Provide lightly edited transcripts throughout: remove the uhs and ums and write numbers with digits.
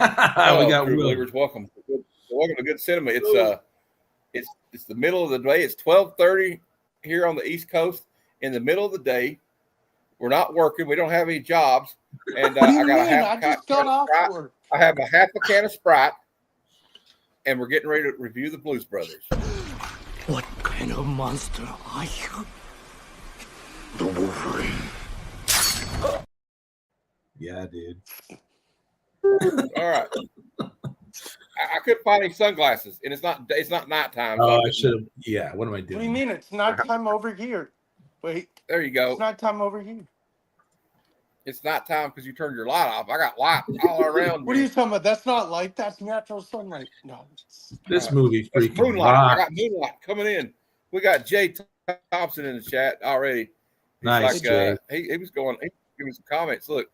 We got true Will. believers, welcome. Welcome to Good Cinema. It's the middle of the day. It's 12:30 here on the East Coast. In the middle of the day, we're not working. We don't have any jobs, and What do you I got mean? a half I a can just got of off Sprite. work. I have a half a can of Sprite, and we're getting ready to review the Blues Brothers. What kind of monster are you? The Wolverine. Yeah, dude. All right. I couldn't find any sunglasses, and it's not nighttime. So Oh, I should have. Yeah, what am I doing? What do you mean? It's nighttime over here. Wait, there you go. it's nighttime over here. It's nighttime because you turned your light off. I got light all around. What are you talking about? That's not light. That's natural sunlight. No. This movie That's freaking moonlight. I rocked. got moonlight coming in. We got Jay Thompson in the chat already. He's Nice, like, Jay. he was going. He gave me some comments. Look,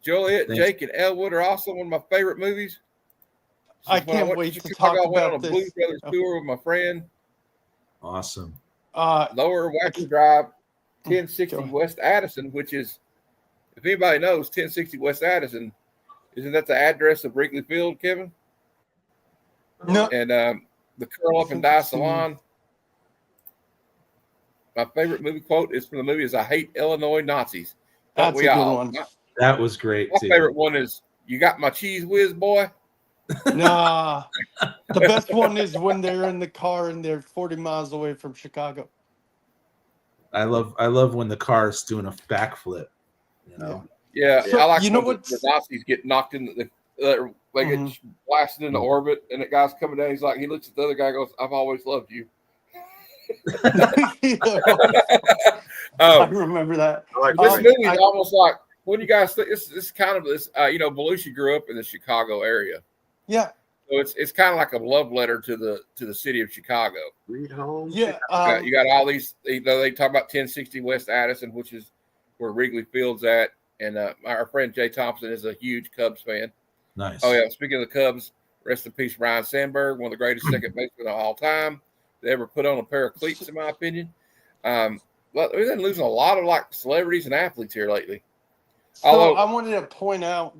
Joliet, Thanks. Jake, and Elwood are also one of my favorite movies. I Since when can't went wait to Chicago, talk I went on about a Blues this. Brothers tour with my friend. Awesome. Lower Wacker Drive, Go 1060 ahead. West Addison, which is, if anybody knows, 1060 West Addison, isn't that the address of Wrigley Field, Kevin? No. And the Curl Up and Die Salon. My favorite movie quote is from the movie is "I hate Illinois Nazis." Don't That's we a good all? one. That was great My too. favorite one is "You got my cheese whiz, boy." Nah. The best one is when they're in the car and they're 40 miles away from Chicago. I love when the car is doing a backflip. You know. Yeah, So, I like you know when the Nazis get knocked in they get blasted into orbit, and the guy's coming down. He's like, he looks at the other guy, and goes, "I've always loved you." I remember that. This movie is almost like when you guys think this is kind of this. Belushi grew up in the Chicago area. Yeah. So it's kind of like a love letter to the city of Chicago. Read home. Yeah. You got all these. They talk about 1060 West Addison, which is where Wrigley Field's at, and our friend Jay Thompson is a huge Cubs fan. Nice. Oh yeah. Speaking of the Cubs, rest in peace, Ryan Sandberg, one of the greatest second basemen of all time. They ever put on a pair of cleats, in my opinion. But we've been losing a lot of like celebrities and athletes here lately. So I wanted to point out,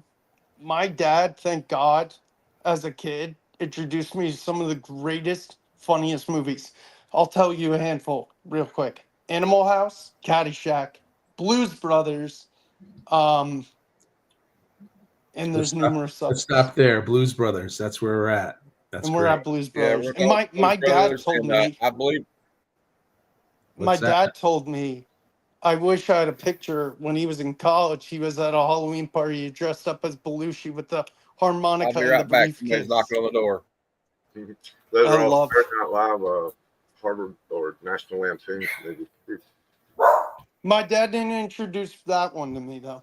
my dad, thank God, as a kid, introduced me to some of the greatest, funniest movies. I'll tell you a handful real quick. Animal House, Caddyshack, Blues Brothers, and there's numerous others. Let's stop there. Blues Brothers. That's where we're at. That's and we're great. at Blues Brothers. Yeah, and my dad told me, I believe. my dad told me, I wish I had a picture when he was in college. He was at a Halloween party dressed up as Belushi with the harmonica I'll be and right the back. briefcase. Somebody's knocking on the door. Those I are all love- Saturday Night Live, Harvard or National Lampoon movies. My dad didn't introduce that one to me though.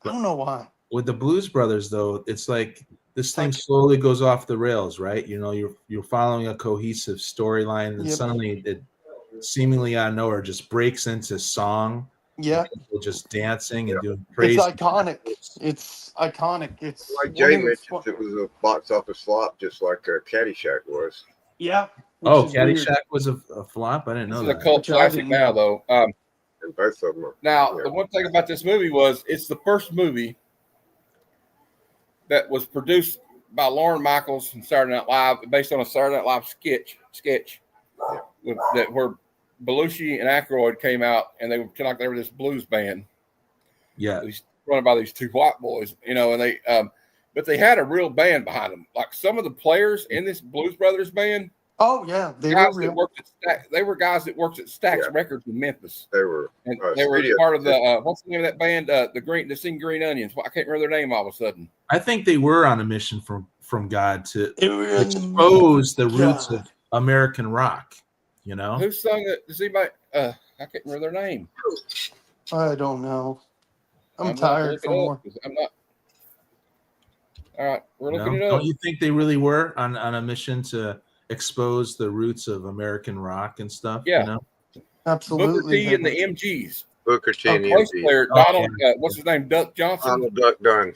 I don't know why. With the Blues Brothers, though, it's like this thing slowly goes off the rails, right? You know, you're following a cohesive storyline, and Yep. suddenly it seemingly out of nowhere just breaks into song. Yeah, People just dancing and doing crazy. it's iconic. It's iconic. It's Like one Jay of the mentioned, it was a box office flop, just like Caddyshack was. Yeah. Oh, which is weird. Caddyshack was a flop. I didn't This know is a that. cult Which I classic didn't now, know. though. And both of them are. Now, Yeah. the one thing about this movie was it's the first movie that was produced by Lauren Michaels and Saturday Night Live, based on a Saturday Night Live sketch where Belushi and Akroyd came out, and they were like they were this blues band. Yeah. Running by these two white boys, and they, but they had a real band behind them. Like some of the players in this Blues Brothers band, Oh yeah, they were guys that real. worked at they were guys that worked at Stax Records in Memphis, They were. and they were studio- part of the what's the name of that band? The Sing Green Onions. I can't remember their name all of a sudden. I think they were on a mission from God to It was- expose the roots God. of American rock. You know, Who sung it? Does anybody? I can't remember their name. I don't know. I'm not tired looking from it up, work. 'cause I'm not. All right, we're No? looking it up. Don't you think they really were on a mission to expose the roots of American rock and stuff? Yeah. You know? Booker Absolutely. T and the MGs. Booker T and the Bass MG. player Donald. What's his name? Duck Johnson. Donald Duck Dunn.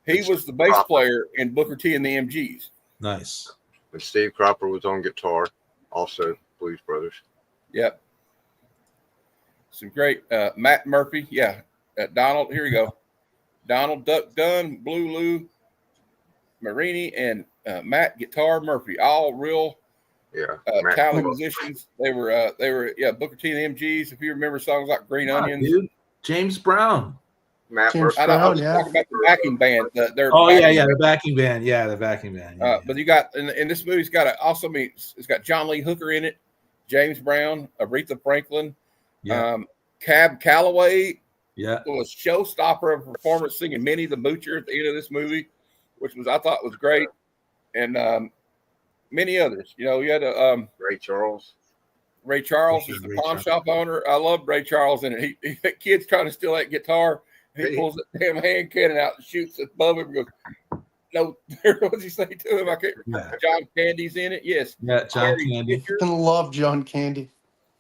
He was the bass player in Booker T and the MGs. Nice. And Steve Cropper was on guitar, also Blues Brothers. Yep. Some great Matt Murphy. Yeah. Donald. Here you go. Donald Duck Dunn, Blue Lou, Marini and Matt Guitar Murphy, all real talented musicians. They were Booker T and the MGs. If you remember songs like Green Onions, dude. James Brown. James Brown, I was talking about the backing band. The backing band. Yeah, the backing band. Yeah, But you got in this movie, it's got John Lee Hooker in it, James Brown, Aretha Franklin, Cab Calloway. Yeah, it was a showstopper of performance singing Minnie the Moocher at the end of this movie, which I thought was great, and many others. You had Ray Charles. Ray Charles is the pawn shop owner. I loved Ray Charles in it. That kid's trying to steal that guitar. He pulls that damn hand cannon out and shoots above him and goes, no, what does he say to him? I can't remember. John Candy's in it. Yes. Yeah, John Candy. I love John Candy.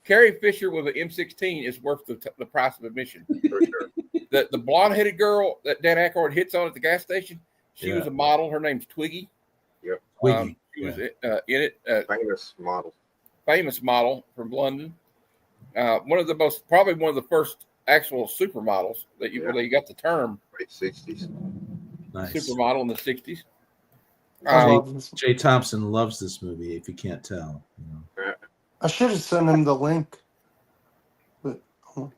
Carrie Fisher with an M16 is worth the price of admission. For sure. The blonde-headed girl that Dan Akroyd hits on at the gas station, she was a model. Her name's Twiggy. Yep. Twiggy. She was in it. Famous model from London. Probably one of the first actual supermodels that you got the term. Late 60s. Nice. Supermodel in the 60s. Jay Thompson loves this movie, if you can't tell. I should have sent him the link. But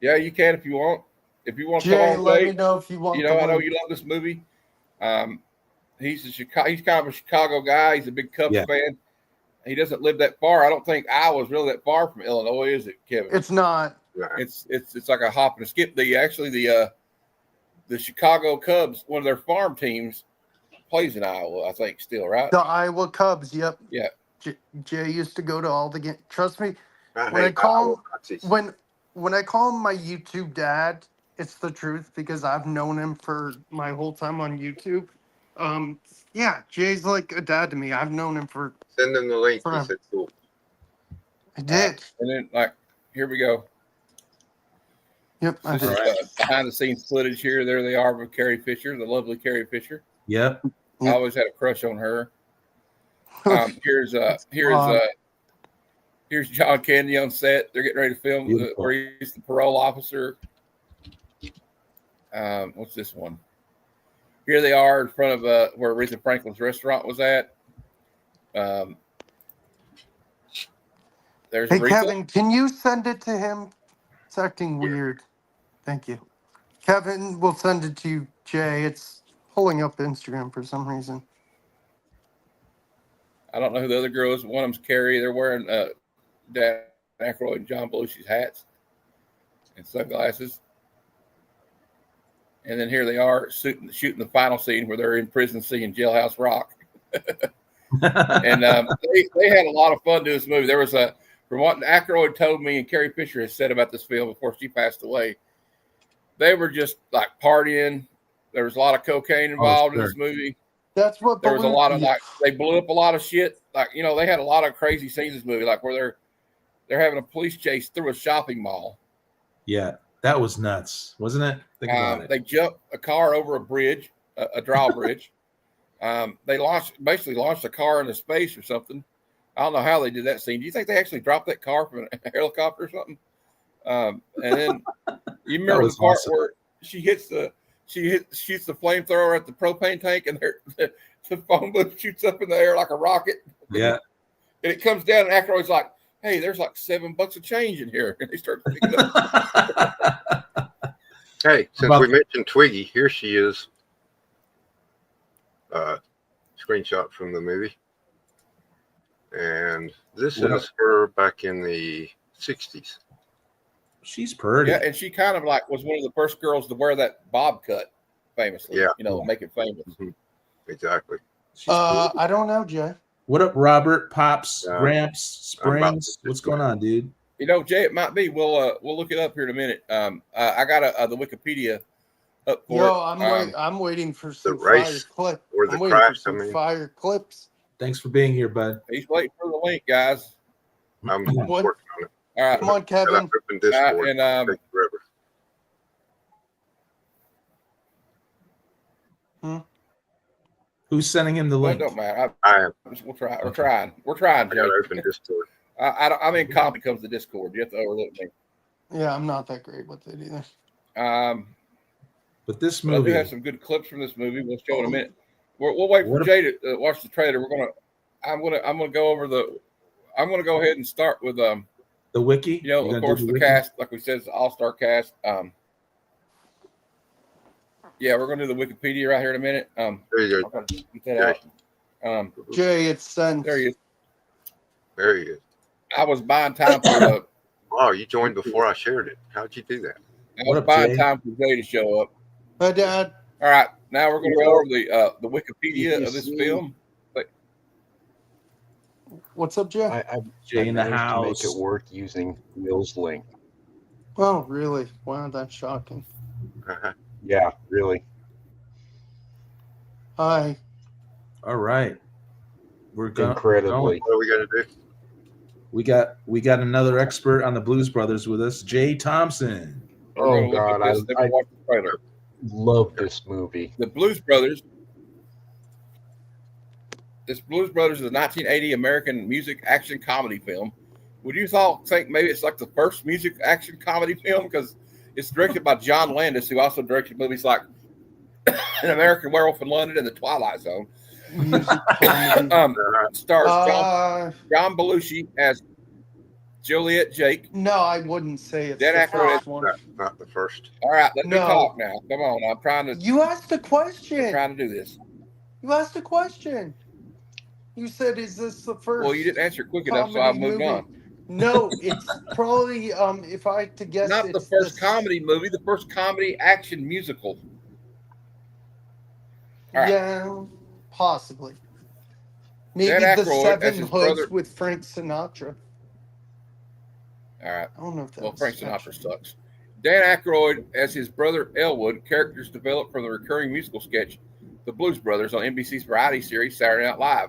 yeah, you can if you want. If you want to Jay, let me know if you want. I know you love this movie. He's kind of a Chicago guy. He's a big Cubs fan. He doesn't live that far. I don't think Iowa's really that far from Illinois, is it, Kevin? It's not. It's like a hop and a skip. The Chicago Cubs, one of their farm teams, plays in Iowa, I think, still, right? The Iowa Cubs, yep. Yeah. Jay used to go to all the games. Trust me, when I call him my YouTube dad, it's the truth because I've known him for my whole time on YouTube. Jay's like a dad to me. I've known him for. Send him the link. He said cool. I did. And then, here we go. Yep, I did. Behind the scenes footage here. There they are with Carrie Fisher, the lovely Carrie Fisher. Yep. I always had a crush on her. Here's John Candy on set. They're getting ready to film where he's the parole officer. What's this one? Here they are in front of where Aretha Franklin's restaurant was at. There's Hey, Aretha. Kevin, can you send it to him? It's acting weird. Thank you. Kevin, we'll send it to you, Jay. It's pulling up Instagram for some reason. I don't know who the other girl is. One of them's Carrie. They're wearing Dan Akroyd and John Belushi's hats and sunglasses. And then here they are shooting the final scene where they're in prison seeing Jailhouse Rock. And they had a lot of fun doing this movie. There was from what Akroyd told me and Carrie Fisher has said about this film before she passed away, they were just like partying. There was a lot of cocaine involved in this movie. That's what there was a lot of they blew up a lot of shit. They had a lot of crazy scenes in this movie, like where they're having a police chase through a shopping mall. Yeah, that was nuts, wasn't it? Think about it. They jumped a car over a bridge, a drawbridge. They basically launched a car into space or something. I don't know how they did that scene. Do you think they actually dropped that car from a helicopter or something? And then you remember the part where she shoots the flamethrower at the propane tank, and the phone booth shoots up in the air like a rocket. Yeah, and it comes down, and Akroyd's like, "Hey, there's like $7 of change in here," and they start picking it up. Hey, since we mentioned Twiggy, here she is. Screenshot from the movie. And this is her back in the 60s. She's pretty. Yeah, and she kind of was one of the first girls to wear that bob cut famously. Yeah. Make it famous. Mm-hmm. Exactly. I don't know, Jay. What up, Robert, Pops, Gramps, Springs? What's going on, dude? Jay, it might be. We'll look it up here in a minute. I got the Wikipedia up for it. I'm waiting for some fire clips. Or the crash. Fire clips. Thanks for being here, bud. He's waiting for the link, guys. I'm working on it. All right. Come on, Kevin. And Who's sending him the link? It don't matter. I am. We'll try. We're trying. I got to open Discord. I'm in copy comes to Discord. You have to overlook me. Yeah, I'm not that great with it either. But this movie, I do have some good clips from this movie. We'll show in a minute. We'll wait for What Jay to watch the trailer. I'm gonna go over I'm gonna go ahead and start with the wiki. you know, You're of gonna course, do the wiki? cast, like we said, is the all-star cast. Yeah, we're gonna do the Wikipedia right here in a minute. There you I'm go. gonna get that out. Jay, it's sent. There he is. There he is. I was buying time for the. Wow, you joined before I shared it. How'd you do that? I What was up, buying Jay? time for Jay to show up. Hi, Dad. All right, now we're going to You go know, over the Wikipedia you of this see- film. What's up, Jay? I Jay in the managed to make house. it work using Will's link. Oh, really? Wow, that's shocking. Yeah, really. Hi. All right. We're going. Incredibly. What are we gonna do? We got another expert on the Blues Brothers with us, Jay Thompson. We're Oh, going to look God, at this. Then we'll watch the trailer. Love this movie. The Blues Brothers. This Blues Brothers is a 1980 American music action comedy film. Would you think maybe it's like the first music action comedy film because it's directed by John Landis, who also directed movies like An American Werewolf in London and The Twilight Zone. Music comedy. Stars John Uh, Belushi as Juliet Jake. no, I wouldn't say it's Dan the Aykroyd first one. Not the first. All right, let me No. talk now. Come on, I'm trying to You asked a question. do this. You asked a question. You said, "Is this the first?" Well, you didn't answer quick enough, so I comedy moved movie? on. No, it's probably if I had to guess, Not the it's first comedy movie, the first comedy action musical. All right. Yeah, possibly. Maybe Dan the Aykroyd as Seven his Hoods brother- with Frank Sinatra. All right. I don't know if that Well, was Frank Sinatra sucks. Dan Aykroyd as his brother Elwood, characters developed from the recurring musical sketch The Blues Brothers on NBC's variety series Saturday Night Live.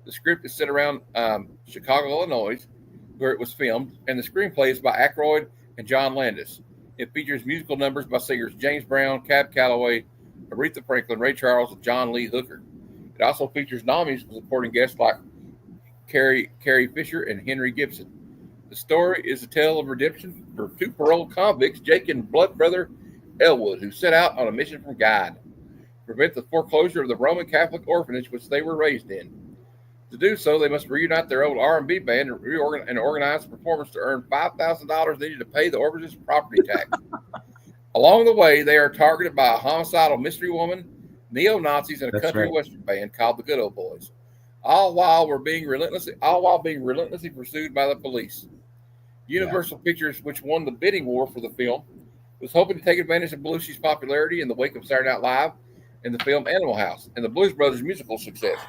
The script is set around Chicago, Illinois, where it was filmed, and the screenplay is by Akroyd and John Landis. It features musical numbers by singers James Brown, Cab Calloway, Aretha Franklin, Ray Charles, and John Lee Hooker. It also features non-musical supporting guests like Carrie Fisher and Henry Gibson. The story is a tale of redemption for two paroled convicts, Jake and blood brother Elwood, who set out on a mission from God to prevent the foreclosure of the Roman Catholic orphanage which they were raised in. To do so, they must reunite their old R&B band and organize a performance to earn $5,000 needed to pay the orphanage's property tax. Along the way, they are targeted by a homicidal mystery woman, neo-Nazis, and a That's country right. western band called the Good Old Boys. All while being relentlessly pursued by the police. Universal Pictures, which won the bidding war for the film, was hoping to take advantage of Belushi's popularity in the wake of Saturday Night Live and the film Animal House and the Blues Brothers musical success.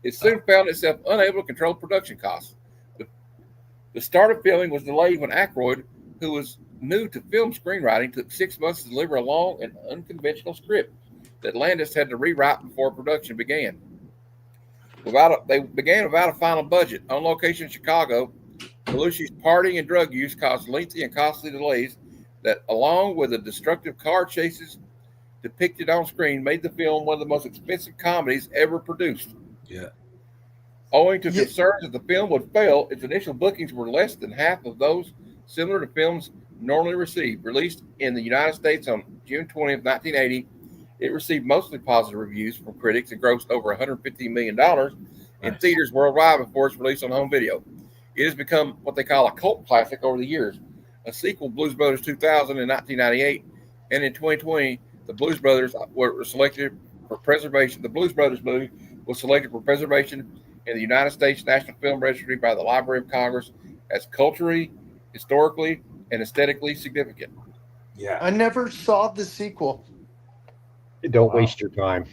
It soon found itself unable to control production costs. The start of filming was delayed when Akroyd, who was new to film screenwriting, took 6 months to deliver a long and unconventional script that Landis had to rewrite before production began. They began without a final budget. On location in Chicago, Belushi's partying and drug use caused lengthy and costly delays that, along with the destructive car chases depicted on screen, made the film one of the most expensive comedies ever produced. Yeah. Owing to concerns that the film would fail, its initial bookings were less than half of those similar to films normally received. Released in the United States on June 20th, 1980, it received mostly positive reviews from critics and grossed over $150 million in theaters worldwide before its release on home video. It has become what they call a cult classic over the years. A sequel, Blues Brothers 2000 in 1998, and in 2020, the Blues Brothers were selected for preservation. The Blues Brothers movie was selected for preservation in the United States National Film Registry by the Library of Congress as culturally, historically, and aesthetically significant. Yeah. I never saw the sequel. Don't waste your time.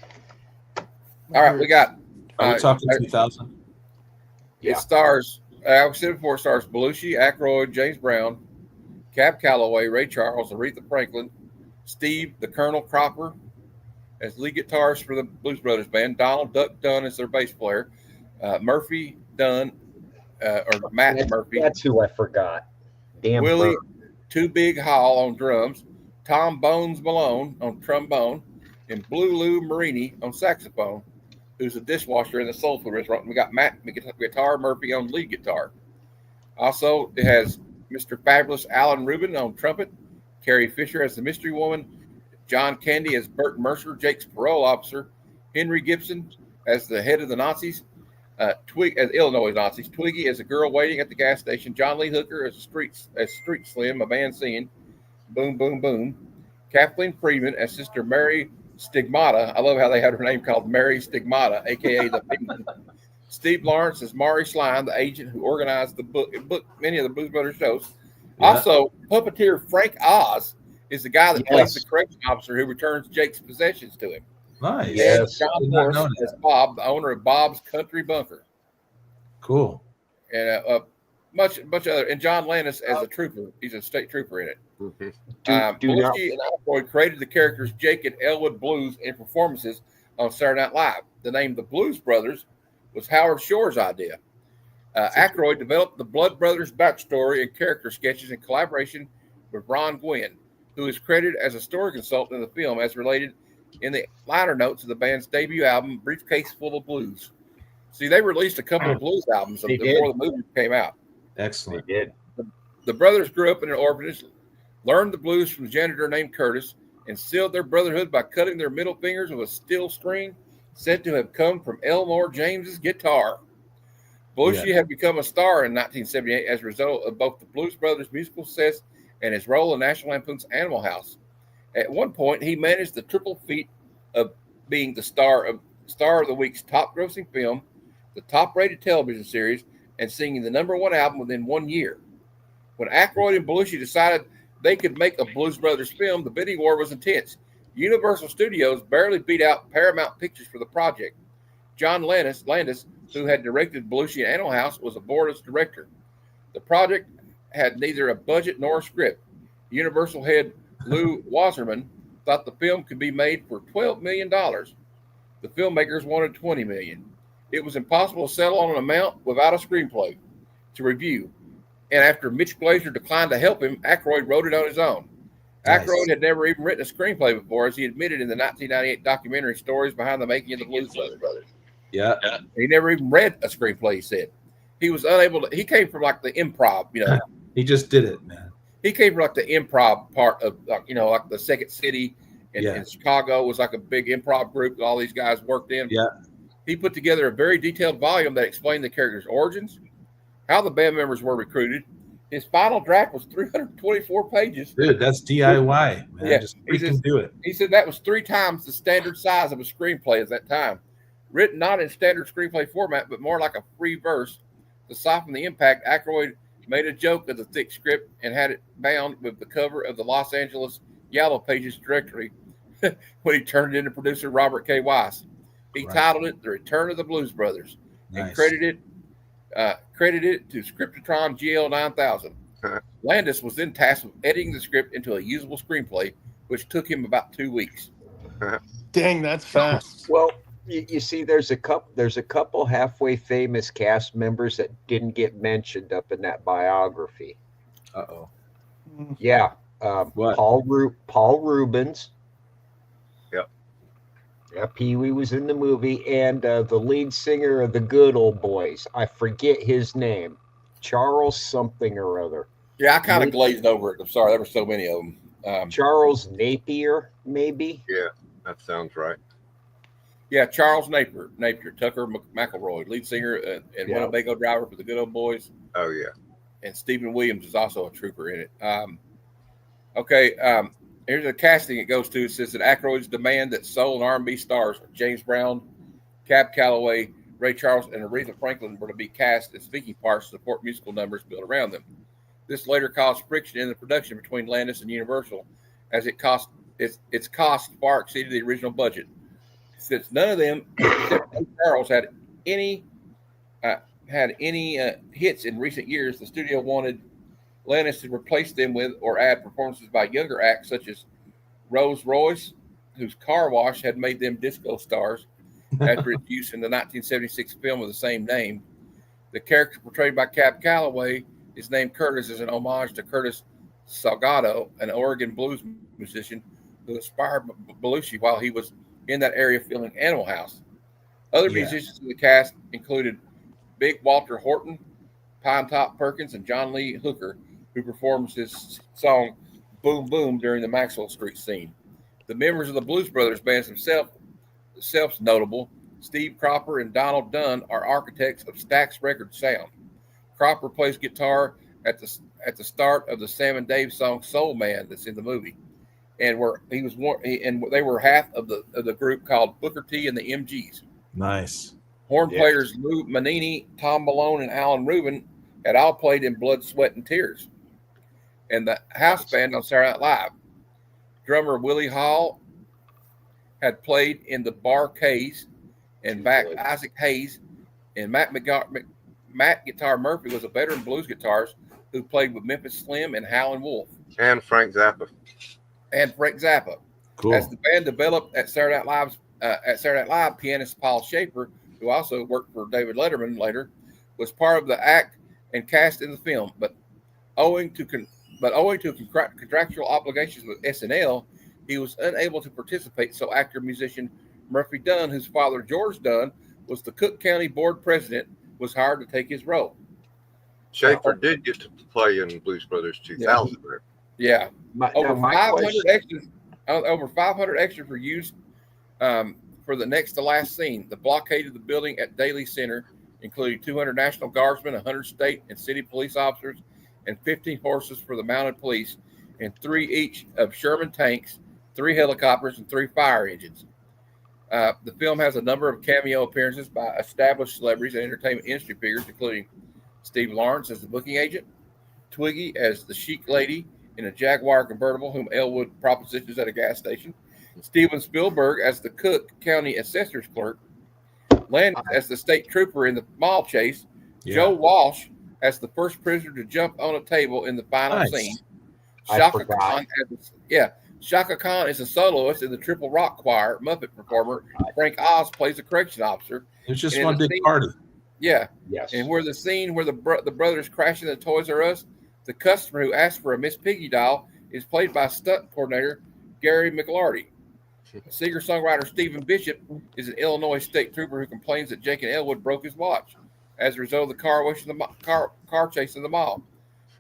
All right, we got. Are we talking 2000? It stars. I said before, it stars Belushi, Akroyd, James Brown, Cab Calloway, Ray Charles, Aretha Franklin, Steve the Colonel Cropper as lead guitarist for the Blues Brothers band, Donald Duck Dunn as their bass player, Murphy Dunn or Matt Murphy. That's who I forgot. Damn. Willie Bird. Too Big Hall on drums, Tom Bones Malone on trombone, and Blue Lou Marini on saxophone, who's a dishwasher in the Soul Food restaurant. We got Matt Guitar Murphy on lead guitar. Also, it has Mr. Fabulous Alan Rubin on trumpet, Carrie Fisher as the mystery woman, John Candy as Bert Mercer, Jake's parole officer, Henry Gibson as the head of the Nazis, as Illinois Nazis, Twiggy as a girl waiting at the gas station, John Lee Hooker as Street Slim, a man singing, boom, boom, boom, Kathleen Freeman as Sister Mary Stigmata. I love how they had her name called Mary Stigmata, aka the Penguin. Steve Lawrence as Maury Slime, the agent who organized the book many of the Blues Brothers shows. Yeah. Also, puppeteer Frank Oz is the guy that plays the correction officer who returns Jake's possessions to him. Nice. Yes. John Morris as Bob, the owner of Bob's Country Bunker. Cool. And a bunch of other, and John Landis as a trooper. He's a state trooper in it. Belushi and Akroyd created the characters Jake and Elwood Blues in performances on Saturday Night Live. The name The Blues Brothers was Howard Shore's idea. Akroyd developed the Blood Brothers backstory and character sketches in collaboration with Ron Gwynn, who is credited as a story consultant in the film, as related in the liner notes of the band's debut album, Briefcase Full of Blues. See, they released a couple of blues albums before the movie came out. Excellent. They did. The brothers grew up in an orphanage, learned the blues from a janitor named Curtis, and sealed their brotherhood by cutting their middle fingers with a steel string said to have come from Elmore James's guitar. Belushi had become a star in 1978 as a result of both the Blues Brothers musical success and his role in National Lampoon's Animal House. At one point, he managed the triple feat of being the star of the week's top-grossing film, the top-rated television series, and singing the #1 album within 1 year. When Akroyd and Belushi decided they could make a Blues Brothers film, the bidding war was intense. Universal Studios barely beat out Paramount Pictures for the project. John Landis, who had directed Belushi and Animal House, was aboard as director. The project had neither a budget nor a script. Universal head Lou Wasserman thought the film could be made for $12 million. The filmmakers wanted $20 million. It was impossible to settle on an amount without a screenplay to review. And after Mitch Glazer declined to help him, Akroyd wrote it on his own. Nice. Akroyd had never even written a screenplay before, as he admitted in the 1998 documentary Stories Behind the Making of the Blues Brothers. Yeah. He never even read a screenplay, he said. He was unable to, he came from like the improv, He just did it, man. He came from like the improv part of, like the Second City in Chicago was like a big improv group that all these guys worked in. Yeah. He put together a very detailed volume that explained the characters' origins, how the band members were recruited. His final draft was 324 pages. Dude, that's DIY, man. Yeah. Just freaking do it. He said that was 3 times the standard size of a screenplay at that time. Written not in standard screenplay format, but more like a free verse. To soften the impact, Akroyd made a joke of the thick script and had it bound with the cover of the Los Angeles Yellow Pages directory when he turned it into producer Robert K. Weiss. He titled it The Return of the Blues Brothers and credited it to Scriptotron GL 9000. Landis was then tasked with editing the script into a usable screenplay, which took him about 2 weeks. Dang, that's fast. Well, you see, there's a couple halfway famous cast members that didn't get mentioned up in that biography. Uh-oh. Yeah. What? Paul Rubens. Yep. Yeah, Pee-wee was in the movie, and the lead singer of the Good Old Boys. I forget his name. Charles something or other. Yeah, I kind of glazed over it. I'm sorry, there were so many of them. Charles Napier, maybe? Yeah, that sounds right. Yeah, Charles Napier, Tucker McElroy, lead singer and Winnebago driver for the Good Old Boys. Oh, yeah. And Stephen Williams is also a trooper in it. Here's a casting it goes to. It says that Akroyd's demand that soul and R&B stars James Brown, Cab Calloway, Ray Charles, and Aretha Franklin were to be cast as speaking parts to support musical numbers built around them. This later caused friction in the production between Landis and Universal, as its cost far exceeded the original budget. Since none of them, except Charles, had any hits in recent years, the studio wanted Landis to replace them with or add performances by younger acts such as Rose Royce, whose car wash had made them disco stars after its use in the 1976 film of the same name. The character portrayed by Cab Calloway is named Curtis as an homage to Curtis Salgado, an Oregon blues musician who inspired Belushi while he was in that area filming Animal House. Other musicians in the cast included Big Walter Horton, Pine Top Perkins, and John Lee Hooker, who performs his song Boom Boom during the Maxwell Street scene. The members of the Blues Brothers bands themselves themselves notable. Steve Cropper and Donald Dunn are architects of Stax Record sound. Cropper plays guitar at the start of the Sam and Dave song "Soul Man" that's in the movie, and they were half of the group called Booker T and the MGs. Nice. Horn players Lou Manini, Tom Malone, and Alan Rubin had all played in Blood, Sweat, and Tears, and the house band on Saturday Night Live. Drummer Willie Hall had played in the Bar-Kays, and back Isaac Hayes, and Matt Guitar Murphy was a veteran blues guitarist who played with Memphis Slim and Howlin' Wolf. And Frank Zappa. Cool. As the band developed at Saturday Night Live, pianist Paul Schaefer, who also worked for David Letterman later, was part of the act and cast in the film. But owing to contractual obligations with SNL, he was unable to participate. So actor-musician Murphy Dunn, whose father George Dunn was the Cook County Board President, was hired to take his role. Schaefer did get to play in Blues Brothers 2000. Yeah. Over 500 extras were used for the next to last scene. The blockade of the building at Daly Center, including 200 National Guardsmen, 100 state and city police officers, and 15 horses for the mounted police, and 3 each of Sherman tanks, 3 helicopters, and 3 fire engines. The film has a number of cameo appearances by established celebrities and entertainment industry figures, including Steve Lawrence as the booking agent, Twiggy as the chic lady in a Jaguar convertible whom Elwood propositions at a gas station, Steven Spielberg as the Cook County assessor's clerk, Landis as the state trooper in the mall chase, Joe Walsh as the first prisoner to jump on a table in the final scene. Shaka Khan is a soloist in the Triple Rock Choir. Muppet performer Frank Oz plays a correction officer. It's just one big party. Yeah. Yes. And where the scene where the brothers crash into Toys R Us, the customer who asked for a Miss Piggy doll is played by stunt coordinator Gary McLarty. Singer-songwriter Stephen Bishop is an Illinois state trooper who complains that Jake and Elwood broke his watch as a result of the car chase in the mall.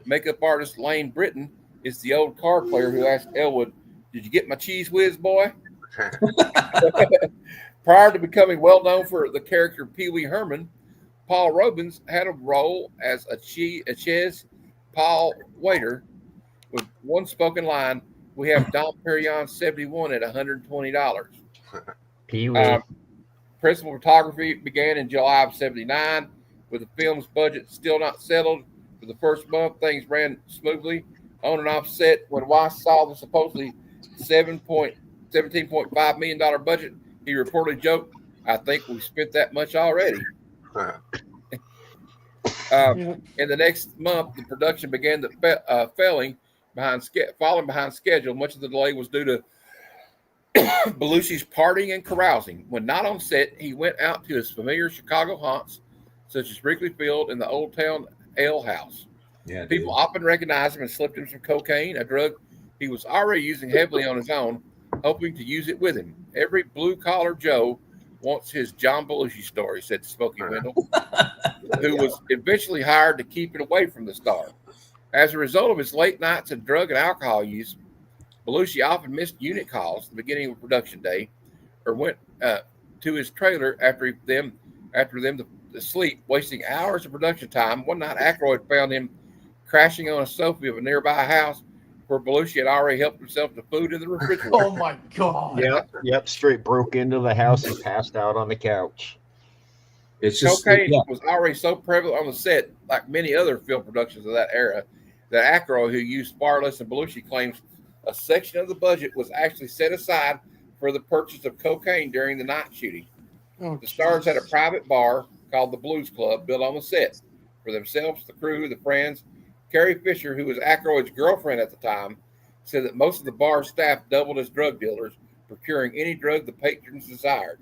Makeup artist Lane Britton is the old card player who asked Elwood, "Did you get my cheese whiz, boy?" Prior to becoming well known for the character Pee Wee Herman, Paul Robbins had a role as a Chez Paul waiter with one spoken line. We have Dom Perignon 71 at $120. Pee Wee. Principal photography began in July of 79. With the film's budget still not settled for the first month, things ran smoothly on and off set. When Weiss saw the supposedly $17.5 million budget, he reportedly joked, "I think we spent that much already." In the next month, the production began falling behind schedule. Much of the delay was due to Belushi's partying and carousing. When not on set, he went out to his familiar Chicago haunts, such as Wrigley Field and the Old Town Ale House. Yeah, people often recognized him and slipped him some cocaine, a drug he was already using heavily on his own, hoping to use it with him. Every blue-collar Joe wants his John Belushi story, said Smokey Wendell, who was eventually hired to keep it away from the star. As a result of his late nights and drug and alcohol use, Belushi often missed unit calls at the beginning of production day, or went to his trailer after them to sleep, wasting hours of production time. One night, Akroyd found him crashing on a sofa of a nearby house where Belushi had already helped himself to food in the refrigerator. Oh my God! Yep. Straight broke into the house and passed out on the couch. It's just cocaine was already so prevalent on the set, like many other film productions of that era, that Akroyd, who used far less than Belushi, claims a section of the budget was actually set aside for the purchase of cocaine during the night shooting. The stars had a private bar called the Blues Club built on the set for themselves, the crew, the friends. Carrie Fisher, who was Akroyd's girlfriend at the time, said that most of the bar staff doubled as drug dealers, procuring any drug the patrons desired.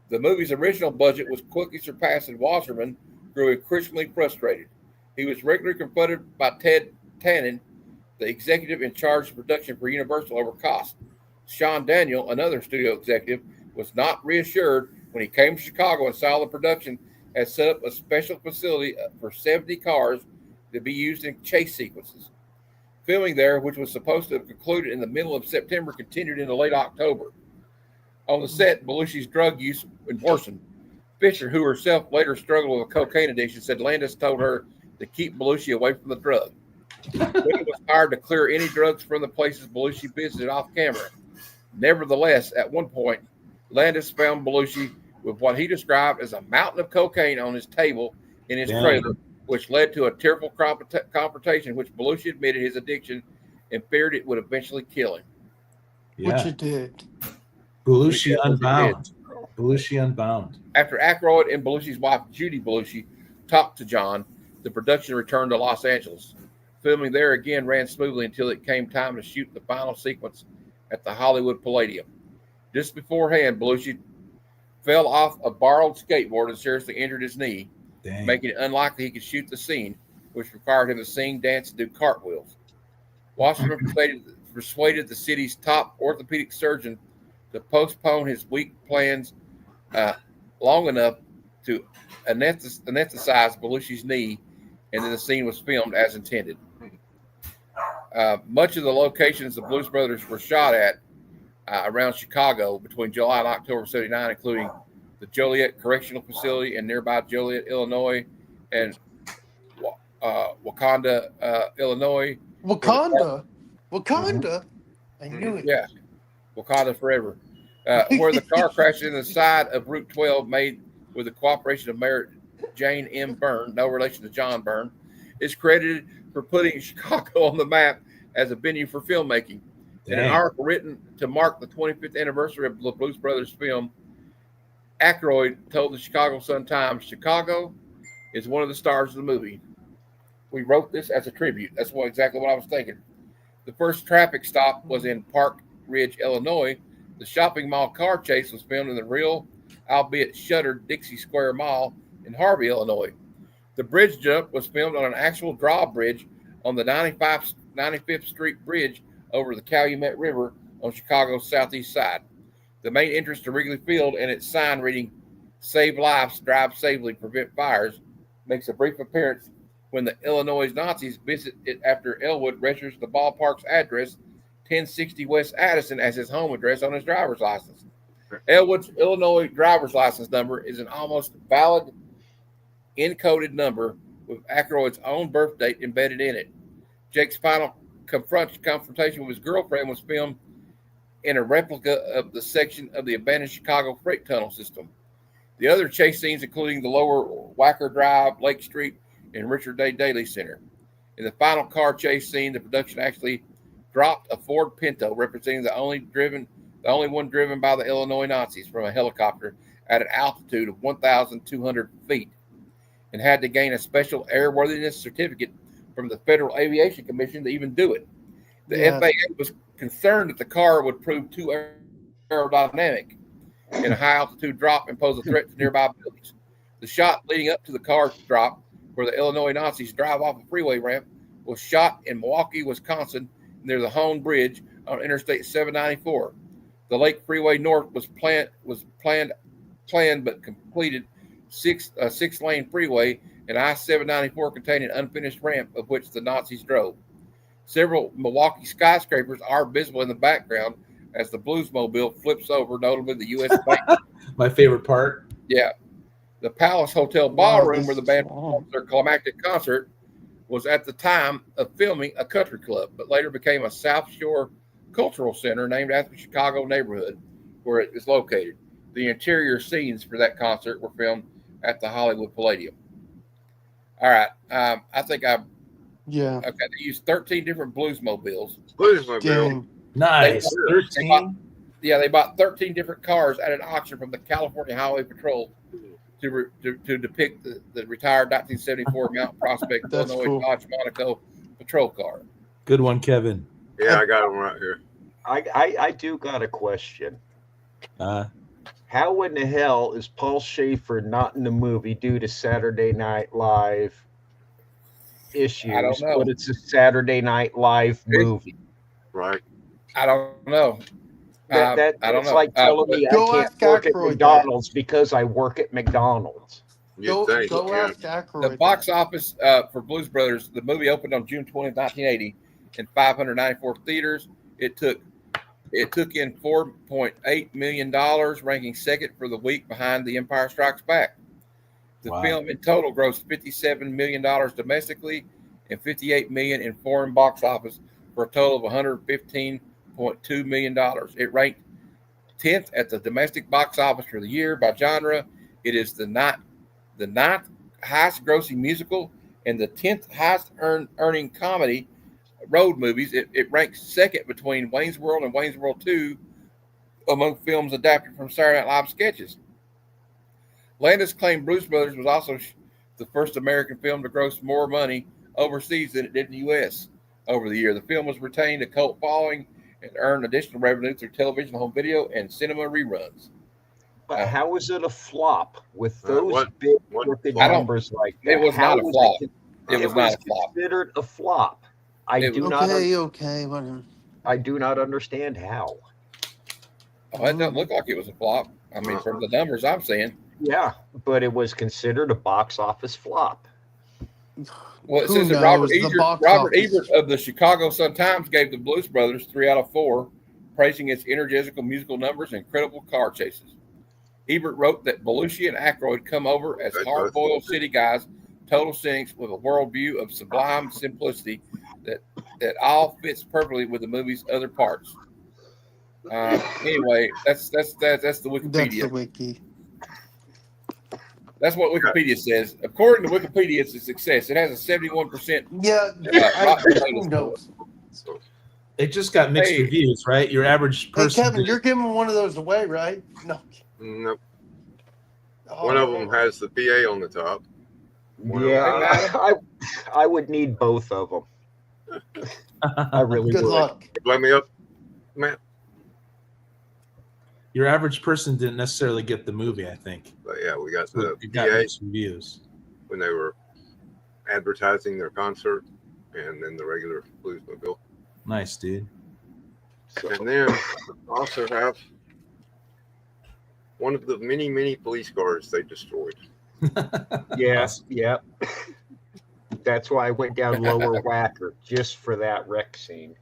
The movie's original budget was quickly surpassed, and Wasserman grew increasingly frustrated. He was regularly confronted by Ted Tannen, the executive in charge of production for Universal, over cost. Sean Daniel, another studio executive, was not reassured when he came to Chicago and saw the production had set up a special facility for 70 cars to be used in chase sequences. Filming there, which was supposed to have concluded in the middle of September, continued into late October. On the set, Belushi's drug use worsened. Fisher, who herself later struggled with a cocaine addiction, said Landis told her to keep Belushi away from the drug. Whitney was hired to clear any drugs from the places Belushi visited off camera. Nevertheless, at one point, Landis found Belushi with what he described as a mountain of cocaine on his table in his trailer, which led to a tearful confrontation, which Belushi admitted his addiction and feared it would eventually kill him. Yeah. Which it did. Belushi Unbound. Belushi Unbound. After Akroyd and Belushi's wife, Judy Belushi, talked to John, the production returned to Los Angeles. Filming there again ran smoothly until it came time to shoot the final sequence at the Hollywood Palladium. Just beforehand, Belushi fell off a borrowed skateboard and seriously injured his knee, making it unlikely he could shoot the scene, which required him to sing, dance, and do cartwheels. Washington persuaded the city's top orthopedic surgeon to postpone his weak plans long enough to anesthetize Belushi's knee, and then the scene was filmed as intended. Much of the locations the Blues Brothers were shot at around Chicago between July and October 79, including the Joliet Correctional Facility in nearby Joliet, Illinois, and Wakanda, Illinois. Wakanda? I knew it. Yeah, Wakanda forever. Where the car crashed into the side of Route 12, made with the cooperation of Mayor Jane M. Byrne, no relation to John Byrne, is credited for putting Chicago on the map as a venue for filmmaking. In an article written to mark the 25th anniversary of the Blues Brothers film, Akroyd told the Chicago Sun-Times, "Chicago is one of the stars of the movie. We wrote this as a tribute." That's exactly what I was thinking. The first traffic stop was in Park Ridge, Illinois. The shopping mall car chase was filmed in the real, albeit shuttered, Dixie Square Mall in Harvey, Illinois. The bridge jump was filmed on an actual drawbridge on the 95th Street Bridge over the Calumet River on Chicago's southeast side. The main entrance to Wrigley Field and its sign reading "Save Lives, Drive Safely, Prevent Fires" makes a brief appearance when the Illinois Nazis visit it after Elwood registers the ballpark's address, 1060 West Addison, as his home address on his driver's license. Elwood's Illinois driver's license number is an almost valid encoded number with Akroyd's own birth date embedded in it. Jake's final confrontation with his girlfriend was filmed in a replica of the section of the abandoned Chicago freight tunnel system. The other chase scenes, including the lower Wacker Drive, Lake Street, and Richard A. Daley Center. In the final car chase scene, the production actually dropped a Ford Pinto, representing the only one driven by the Illinois Nazis, from a helicopter at an altitude of 1,200 feet, and had to gain a special airworthiness certificate from the Federal Aviation Commission to even do it. The FAA was concerned that the car would prove too aerodynamic in a high altitude drop and pose a threat to nearby buildings. The shot leading up to the car drop, where the Illinois Nazis drive off a freeway ramp, was shot in Milwaukee, Wisconsin, near the Hone Bridge on Interstate 794. The Lake Freeway North was planned but completed six-lane freeway, and I-794 contained an unfinished ramp of which the Nazis drove. Several Milwaukee skyscrapers are visible in the background as the Bluesmobile flips over, notably the U.S. Bank. My favorite part. Yeah. The Palace Hotel Ballroom, where the band performed their climactic concert, was at the time of filming a country club, but later became a South Shore Cultural Center named after the Chicago neighborhood where it is located. The interior scenes for that concert were filmed at the Hollywood Palladium. All right. I think okay, they used 13 different Bluesmobiles. Bluesmobile. Nice. 13? They bought 13 different cars at an auction from the California Highway Patrol to depict the retired 1974 Mount Prospect, Illinois Dodge Monaco patrol car. Good one, Kevin. Yeah, I got them right here. I do got a question. How in the hell is Paul Schaefer not in the movie due to Saturday Night Live issues? I don't know. But it's a Saturday Night Live movie. Right. I don't know. I don't it's know. like telling me I can't work at McDonald's because I work at McDonald's. Go ask Akroyd. The box office for Blues Brothers, the movie opened on June 20, 1980 in 594 theaters. It took It took in $4.8 million, ranking second for the week behind The Empire Strikes Back. The film in total grossed $57 million domestically and $58 million in foreign box office for a total of $115.2 million. It ranked 10th at the domestic box office for the year by genre. It is the ninth highest grossing musical and the 10th highest earning comedy road movies. It ranks second between Wayne's World and Wayne's World 2 among films adapted from Saturday Night Live sketches. Landis claimed Blues Brothers was also the first American film to gross more money overseas than it did in the U.S. over the year. The film has retained a cult following and earned additional revenue through television, home video, and cinema reruns. But how was it a flop with those big numbers like that? It was not a flop. It was not a flop. Considered a flop. Whatever. I do not understand how. Oh, it doesn't look like it was a flop. I mean, from the numbers I'm seeing. Yeah, but it was considered a box office flop. Well, it says that Robert Ebert of the Chicago Sun-Times gave the Blues Brothers 3 out of 4, praising its energetical musical numbers and incredible car chases. Ebert wrote that Belushi and Akroyd come over as hard-boiled city guys, total cynics with a worldview of sublime simplicity that all fits perfectly with the movie's other parts. Anyway, that's the Wikipedia. That's the wiki. That's what Wikipedia says. According to Wikipedia, it's a success. It has a 71%. Yeah, Who knows? It just got mixed reviews, right? Your average person. Hey, Kevin, you're giving one of those away, right? No. Nope. One of them has the PA on the top. I would need both of them. I really Good would. luck. Blame me up, Matt. Your average person didn't necessarily get the movie, I think. But yeah, we got the It got PA mixed reviews. when they were advertising their concert, and then the regular Bluesmobile. Nice, dude. And then also have one of the many police cars they destroyed. Yes, yeah. That's why I went down lower whacker just for that wreck scene.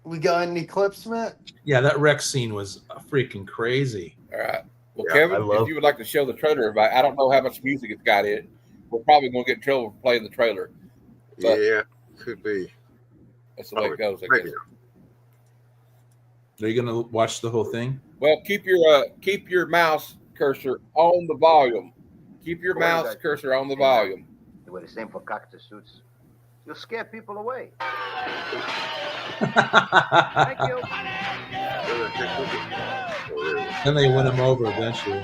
We got any clips, Matt? Yeah, that wreck scene was freaking crazy. All right. Well, Yeah, Kevin, if you would like to show the trailer, I don't know how much music it's got in it. We're probably going to get in trouble for playing the trailer. But Yeah, could be. that's the way it goes, I Maybe guess. Are you gonna watch the whole thing? Well, keep your mouse cursor on the volume. Keep your mouse cursor on the volume. They wear the same Fakakta suits. You'll scare people away. Thank you. Then they win him over eventually.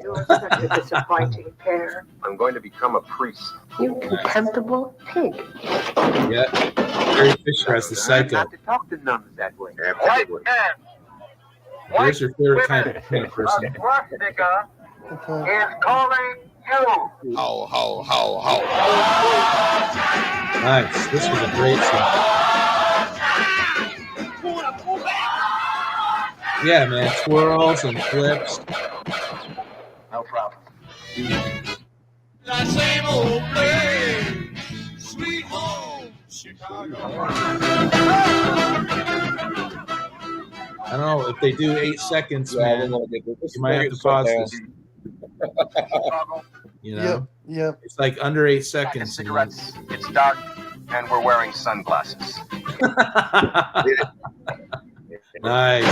You're such a disappointing pair. I'm going to become a priest. You contemptible pig. Yeah. Gary Fisher as the psycho. Not to talk to nuns that way. Absolutely. Where's your favorite kind of person? Swastika is calling you. Ho, ho, ho, ho. Nice. This was a great scene. Yeah, man. Twirls and flips. No problem. That same old place, sweet home, Chicago. I don't know if they do 8 seconds, man. You might have to pause this. You know, Yep. it's like under 8 Pack of seconds. cigarettes. It's dark, and we're wearing sunglasses. Nice.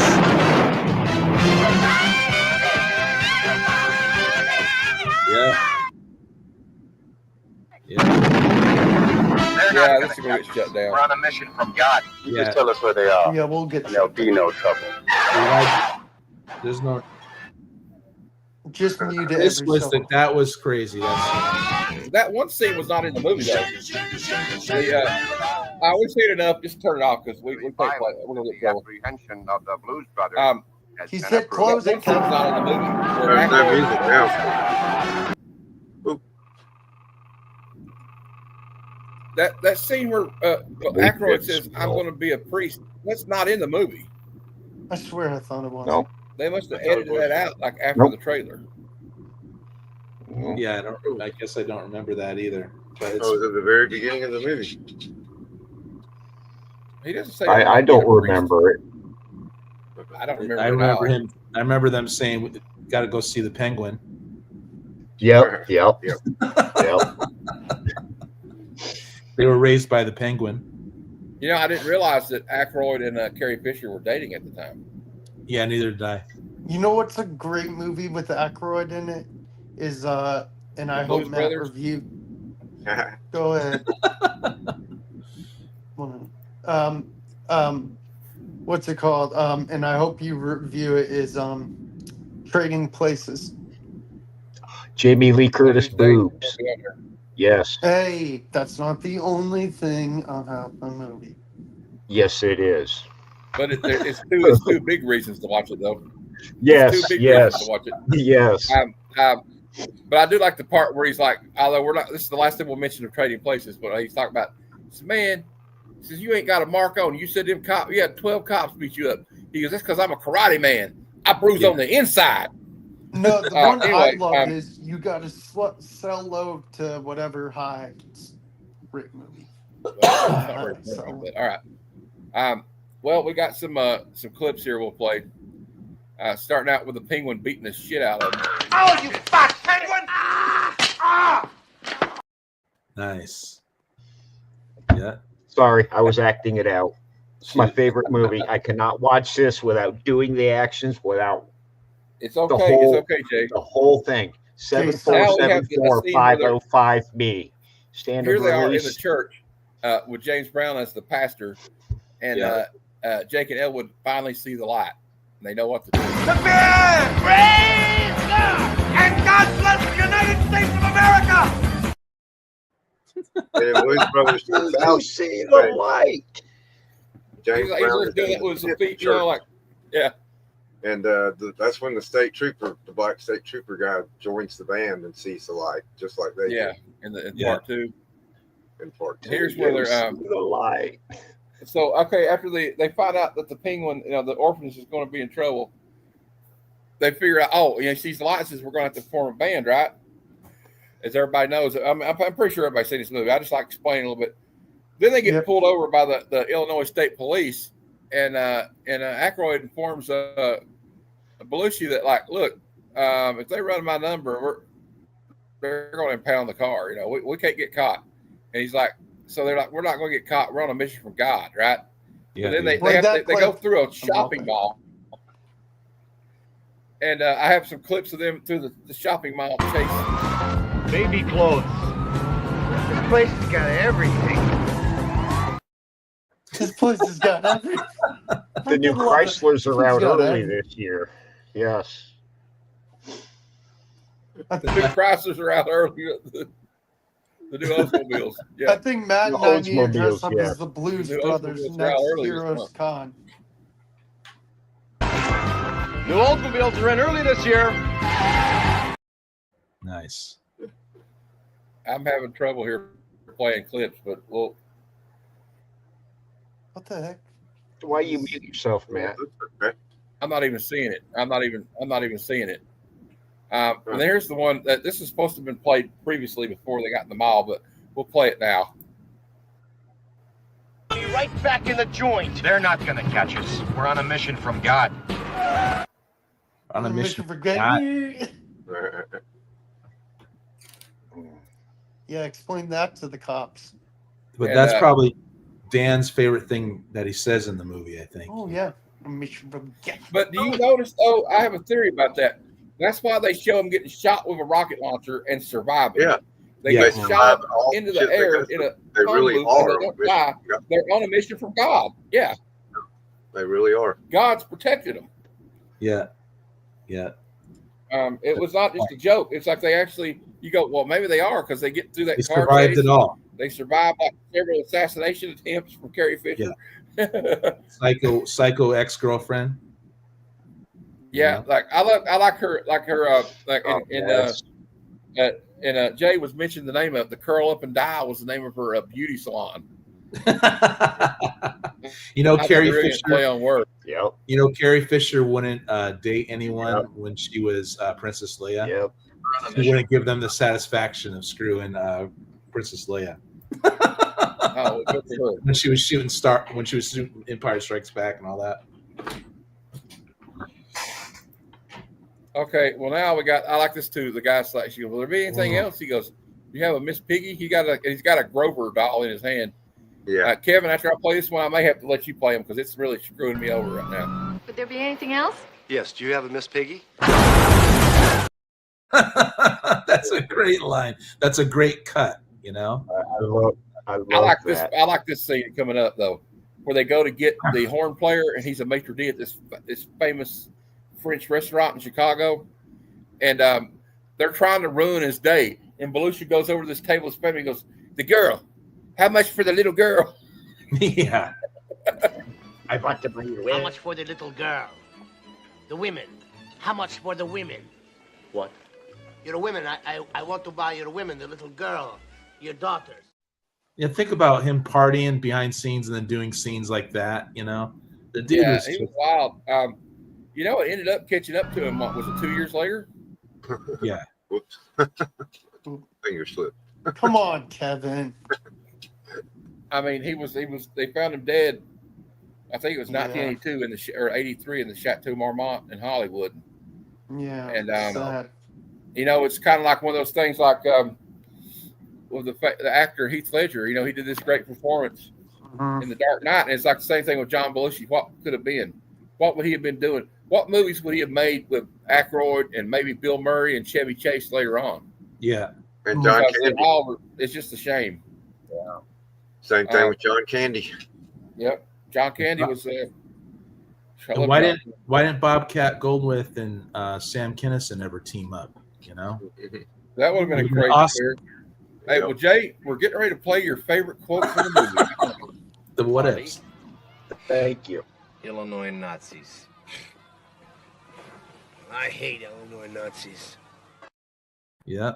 Yeah, this is going to get shut down. We're on a mission from God. You Yeah. just tell us where they are. Yeah, we'll get And there'll be no trouble. There's no. just mute it. This every was so that was crazy. That's That one scene was not in the movie, though. We've seen it enough. Just turn it off because we're going to get trouble. Apprehension of the Blues Brothers. He said close That it. scene's not in the movie. There's no music now. That scene where Akroyd says, "I'm going to be a priest." That's not in the movie. I swear I thought it was. No. They must have edited that out like after the trailer. yeah. I guess I don't remember that either. But It was at the very beginning of the movie. He doesn't say. I don't remember it. I don't remember. I remember him. I remember them saying, "Got to go see the penguin." Yep. They were raised by the penguin. You know, I didn't realize that Akroyd and Carrie Fisher were dating at the time. Yeah, neither did I. You know what's a great movie with Akroyd in it is and I hope Blues Matt Brothers? review. Go ahead. What's it called? And I hope you review it is Trading Places. Jamie Lee Curtis boobs. Yes. Hey, that's not the only thing about the movie. Yes, it is. But it's two big reasons to watch it, though. Yes. It's two big reasons to watch it. Yes. But I do like the part where he's like, although we're not, this is the last thing we'll mention of Trading Places, but he's talking about, he says, man, he says, you ain't got a mark on. You said them cops, you had 12 cops beat you up. He goes, that's because I'm a karate man. I bruise on the inside. No, the one anyway, I love is you got to sell low to whatever high. It's a great movie. All right. Well, we got some clips here we'll play. Starting out with the penguin beating the shit out of him. Oh, you fat penguin! Nice. Yeah. Sorry, I was acting it out. It's my favorite movie. I cannot watch this without doing the actions, without It's okay. whole- It's okay, Jay. the whole thing. 7474-505-me. Standard Here they are in the release. church with James Brown as the pastor, and Jake and Elwood finally see the light. And they know what to do. The beer! Praise God! And God bless the United States of America! And in Blues Brothers You 2000, see the light. James He's Brown just doing it with some hit the feet, you know, church. like, yeah. And that's when the black state trooper guy joins the band and sees the light, just like they Yeah, did in part two. in part two. Here's where they're See the light. so okay, after they find out that the penguin, the orphanage is going to be in trouble, they figure out, he sees the light and says, we're going to have to form a band, right? As everybody knows, I'm pretty sure everybody's seen this movie. I just like explaining a little bit. Then they get pulled over by the Illinois State Police, and Akroyd informs Belushi that, like, look, if they run my number, they're going to impound the car. We can't get caught. And he's like, so they're like, we're not going to get caught. We're on a mission from God, right? Yeah. And then they go through a shopping mall. And I have some clips of them through the shopping mall chasing. Baby clothes. This place has got everything. This place has got everything. The new Chryslers are out early this year. Yes. The new Chryslers are out early. The new Oldsmobiles. Yeah. I think Matt and I need to dress up as the Blues Brothers next Heroes Con. New Oldsmobiles are in early this year. Nice. I'm having trouble here playing clips, but well. What the heck? Why you mute yourself, Matt? I'm not even seeing it. I'm not even seeing it. And here's the one that this is supposed to have been played previously before they got in the mall, but we'll play it now. Right back in the joint. They're not going to catch us. We're on a mission from God. On a mission for God. God. Yeah, explain that to the cops. But that's probably Dan's favorite thing that he says in the movie, I think. Oh yeah, a mission from God. But do you notice though? I have a theory about that. That's why they show him getting shot with a rocket launcher and surviving. Yeah. They get shot into the air in a they really loop are. and they don't die. They're on a mission from God. Yeah. They really are. God's protected them. Yeah. Yeah. It was not just a joke. It's like they actually, you go, well, maybe they are because they get through that They car survived chase. it all. They survived like several assassination attempts from Carrie Fisher. Yeah. Psycho ex-girlfriend. Yeah, like I like her and Jay was mentioning the name of the Curl Up and Die was the name of her beauty salon. Carrie Fisher. Play on words. Yep. Carrie Fisher wouldn't date anyone when she was Princess Leia. Yep. She wouldn't give them the satisfaction of screwing Princess Leia. Oh, good for her. when she was shooting Empire Strikes Back and all that. Okay, well now I like this too. The guy's like, she goes, will there be anything else? He goes, you have a Miss Piggy? He's got a Grover doll in his hand. Yeah. Kevin, after I play this one, I may have to let you play him because it's really screwing me over right now. Would there be anything else? Yes. Do you have a Miss Piggy? That's a great line. That's a great cut. You know. I like that. this. I like this scene coming up though, where they go to get the horn player, and he's a maitre d' at this famous French restaurant in Chicago, and they're trying to ruin his day. And Belushi goes over to this table, and he goes, "The girl, how much for the little girl?" Yeah. I want to bring you in. How much for the little girl? The women. How much for the women? What? Your women. I want to buy your women, the little girl, your daughters. Yeah, think about him partying behind scenes and then doing scenes like that. You know, the dude Yeah, was he was wild. You know, it ended up catching up to him. What was it? 2 years later? Yeah. Whoops. Finger slip. Come on, Kevin. I mean, they found him dead. I think it was 1982 or 83 in the Chateau Marmont in Hollywood. Yeah. And sad. you know, it's kind of like one of those things like with the actor Heath Ledger. You know, he did this great performance in The Dark Knight, and it's like the same thing with John Belushi. What could have been? What would he have been doing? What movies would he have made with Akroyd and maybe Bill Murray and Chevy Chase later on? Yeah. And John Candy. It's just a shame. Yeah. Same thing with John Candy. Yep. John Candy was why didn't Bobcat Goldthwait and Sam Kinison ever team up? You know, that would have been a great awesome. Hey, well, Jay, we're getting ready to play your favorite quote from the movie. The what ifs. Thank you. Illinois Nazis. I hate Illinois Nazis. Yeah.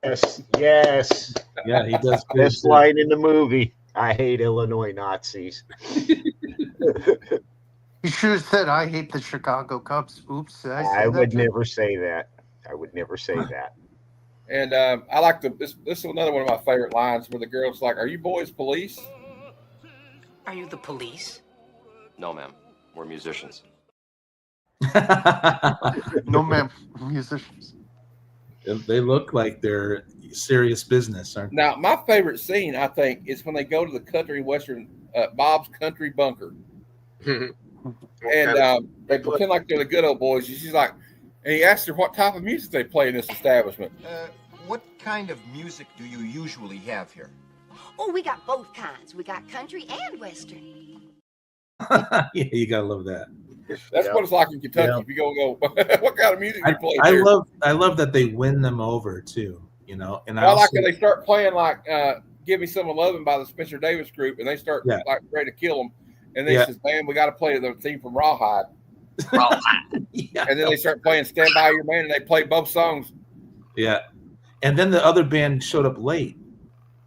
Yes. Yeah, he does. Best line in the movie. I hate Illinois Nazis. You should have said, I hate the Chicago Cubs. Oops. I would never say that. I would never say that. And I like this is another one of my favorite lines where the girl's like, "Are you boys police?" Are you the police? No, ma'am. We're musicians. No, ma'am. Musicians. They look like they're serious business, aren't they? Now, my favorite scene, I think, is when they go to the country western, Bob's Country Bunker. And they pretend like they're the good old boys. She's like, and he asks her what type of music they play in this establishment. What kind of music do you usually have here? Oh, we got both kinds. We got country and western. Yeah, you gotta love that. That's what it's like in Kentucky. Yeah. If you go, what kind of music do you play? I love that they win them over too. You know, and I like when they start playing like "Give Me Some Lovin'" by the Spencer Davis Group, and they start like ready to kill them. And they says, "Man, we got to play the theme from Rawhide." Yeah. And then they start playing "Stand By Your Man," and they play both songs. Yeah, and then the other band showed up late.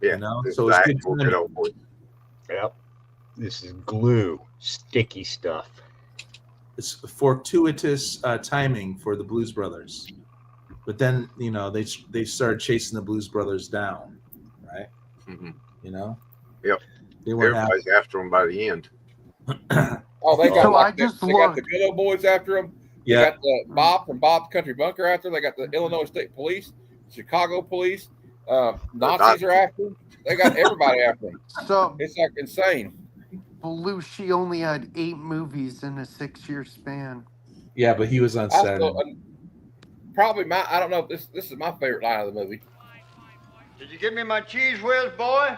Yeah, you know, so it's good timing. Yep. This is glue, sticky stuff. It's fortuitous timing for the Blues Brothers, but then you know they started chasing the Blues Brothers down, right? Mm-hmm. You know. Yep. Everybody's after them by the end. Oh, they got they got the good old boys after them. They Yeah. got the Bob from Bob's Country Bunker after them. They got the Illinois State Police, Chicago Police, Nazis are after them. They got everybody after them. So It's like insane. Belushi only had 8 movies in a 6-year span. Yeah, but he was on Saturday. Probably I don't know if this is my favorite line of the movie. Did you give me my cheese whiz, boy?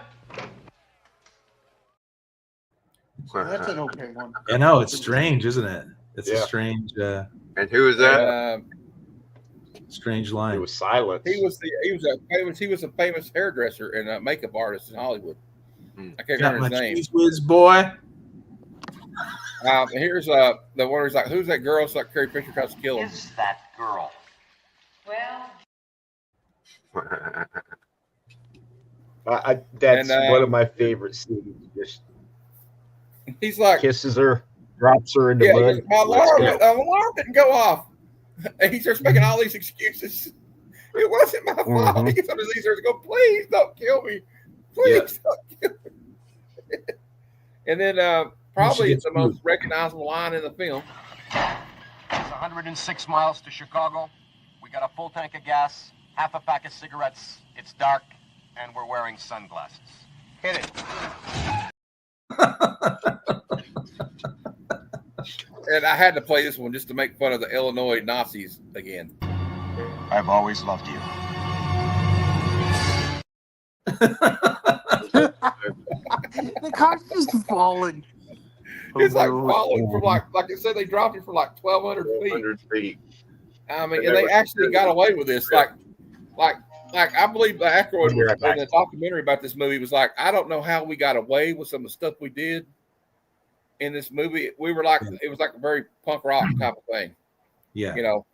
That's an okay one. I know it's strange, isn't it? It's a strange. And who is that? Strange line. It was silence. He was a famous hairdresser and a makeup artist in Hollywood. I can't Got remember his my name. cheese whiz, boy. Here's the one where he's like, "Who's that girl?" It's like Carrie Fisher tries to kill him. Is that girl? Well, That's one of my favorite scenes. Just he's like kisses her, drops her into he mud. goes, my alarm didn't go off. And he starts making all these excuses. It wasn't my fault. He gets on his knees and go, "Please don't kill me." Please don't kill me. And then probably gets the most recognizable line in the film. It's 106 miles to Chicago. We got a full tank of gas, half a pack of cigarettes. It's dark, and we're wearing sunglasses. Hit it. And I had to play this one just to make fun of the Illinois Nazis again. I've always loved you. The car's just falling. It's like falling from like I said, they dropped it from like 1,200 feet. I mean, and they actually got away with this. Like I believe Akroyd in the documentary about this movie was like, I don't know how we got away with some of the stuff we did in this movie. We were like, it was like a very punk rock type of thing. Yeah. You know,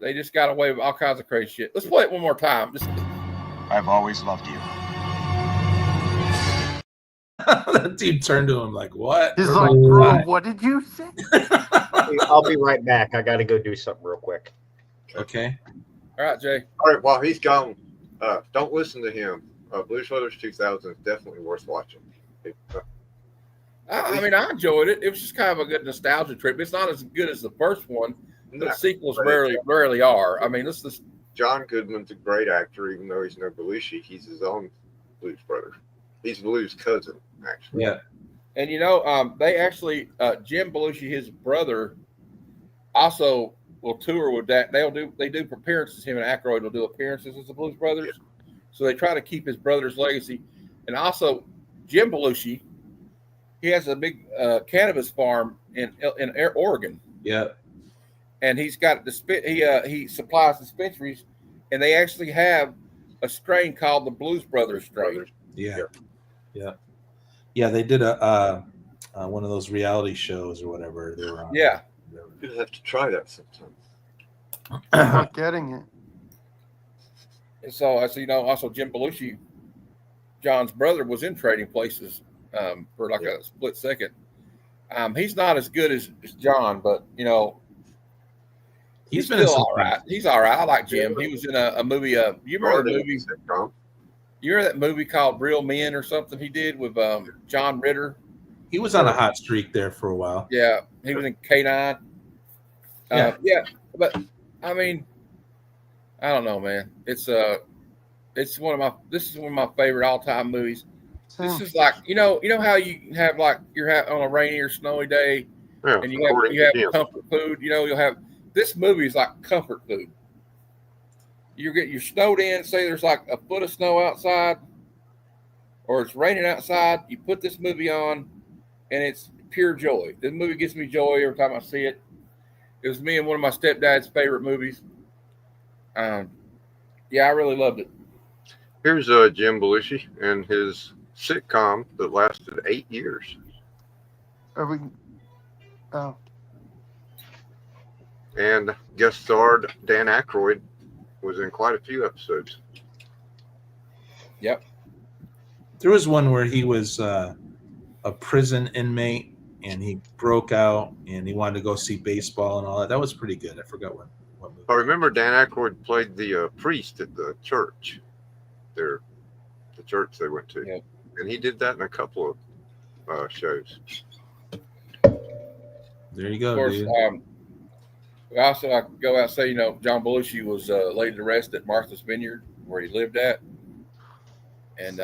they just got away with all kinds of crazy shit. Let's play it one more time. I've always loved you. That dude turned to him like, what? He's like, bro, what did you say? I'll be right back. I got to go do something real quick. Okay. All right, Jay. All right, while he's gone, don't listen to him. Blues Brothers 2000 is definitely worth watching. I mean, I enjoyed it. It was just kind of a good nostalgia trip. It's not as good as the first one. The sequels rarely are. I mean, this is John Goodman's a great actor, even though he's no Belushi. He's his own Blues brother. He's Blues' cousin, actually. Yeah. And they actually Jim Belushi, his brother, also will tour with that. They do appearances. Him and Akroyd will do appearances as the Blues Brothers. Yeah. So they try to keep his brother's legacy. And also, Jim Belushi, he has a big cannabis farm in Oregon. Yeah. And he's got he supplies dispensaries, and they actually have a strain called the Blues Brothers strain. Yeah. Yeah, they did a one of those reality shows or whatever they were on. Yeah. You'd have to try that sometime. I'm not getting it. And so also Jim Belushi, John's brother, was in Trading Places for like a split second. He's not as good as John, but he's been still all right. He's all right. I like Jim. He was in a movie. You remember the movie? You remember that movie called Real Men or something he did with John Ritter? He was on a hot streak there for a while. Yeah, he was in K9. But I mean, I don't know, man. This is one of my favorite all-time movies. This is like you know how you have like you're on a rainy or snowy day, and you have comfort food. You'll have this movie is like comfort food. You're snowed in. Say there's like a foot of snow outside, or it's raining outside. You put this movie on, and it's pure joy. This movie gives me joy every time I see it. It was me and one of my stepdad's favorite movies. I really loved it. Here's Jim Belushi and his sitcom that lasted 8 years. Are we? Oh. And guest starred Dan Akroyd was in quite a few episodes. Yep. There was one where he was a prison inmate and he broke out and he wanted to go see baseball and all that. That was pretty good. I forgot what movie. I remember Dan Akroyd played the priest at the church. The church they went to. Yep. And he did that in a couple of shows. There you go, Of course, dude. also I could go out and say, John Belushi was laid to rest at Martha's Vineyard where he lived at. And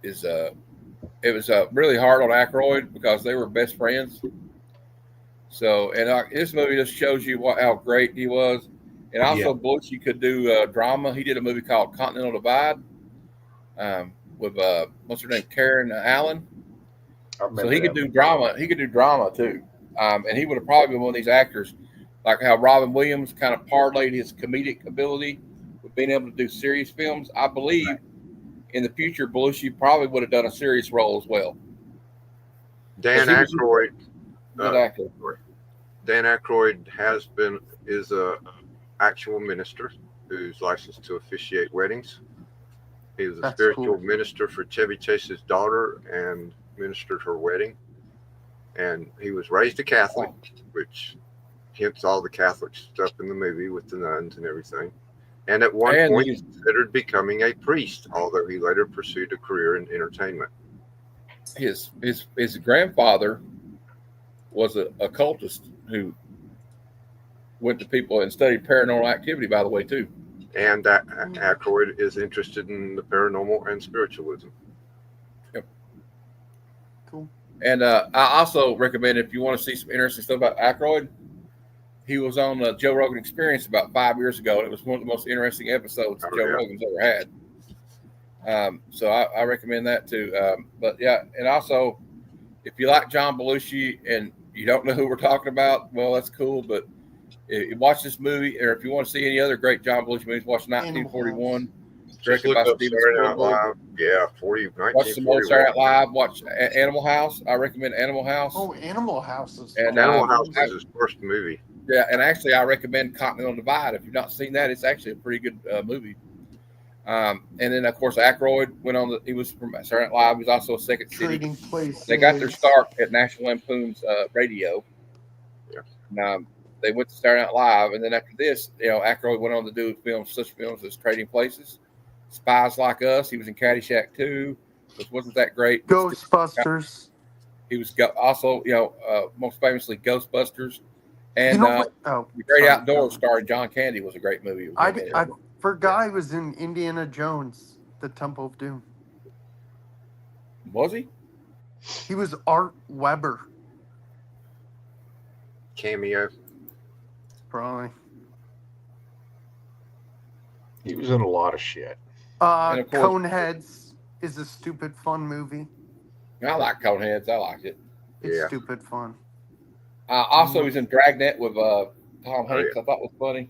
it was really hard on Akroyd because they were best friends. So, and this movie just shows you how great he was. And also, Belushi could do drama. He did a movie called Continental Divide with what's her name, Karen Allen. So he could do drama. He could do drama too. And he would have probably been one of these actors, like how Robin Williams kind of parlayed his comedic ability with being able to do serious films. I believe in the future, Belushi probably would have done a serious role as well. Dan Akroyd, good actor. Dan Akroyd is a actual minister who's licensed to officiate weddings. He was a spiritual minister for Chevy Chase's daughter and ministered her wedding. And he was raised a Catholic, which hence all the Catholic stuff in the movie with the nuns and everything. and at one And point he's- considered becoming a priest, although he later pursued a career in entertainment. His grandfather was a occultist who went to people and studied paranormal activity, by the way, too. And that Akroyd is interested in the paranormal and spiritualism. Yep. Cool. And I also recommend, if you want to see some interesting stuff about Akroyd, he was on the Joe Rogan Experience about 5 years ago. And it was one of the most interesting episodes Joe Rogan's ever had. So I recommend that too. But yeah, and also, if you like John Belushi and you don't know who we're talking about, well, that's cool. But watch this movie, or if you want to see any other great John Belushi movies, watch 1941. Just look up Saturday Night Live. Yeah, 1941. Watch some old Saturday Night Live. Watch Animal House. I recommend Animal House. Oh, Animal House is And Animal House was his first movie. Yeah, and actually, I recommend Continental Divide. If you've not seen that, it's actually a pretty good movie. And then, of course, Akroyd went on. He was from Saturday Night Live. He was also a Second City. Trading Places. They got their start at National Lampoon's radio. Yeah. And, they went to Saturday Night Live, and then after this, Akroyd went on to do such films as Trading Places, Spies Like Us. He was in Caddyshack 2, which wasn't that great. Ghostbusters. He was also, most famously Ghostbusters, and The Great Outdoors, starring John Candy, was a great movie. I forgot he was in Indiana Jones, The Temple of Doom. Was he? He was Art Weber. Cameo. Probably. He was in a lot of shit. And of course- Coneheads is a stupid fun movie. I like Coneheads. I liked it. It's stupid fun. Also, he's in Dragnet with Tom Hanks. I thought was funny.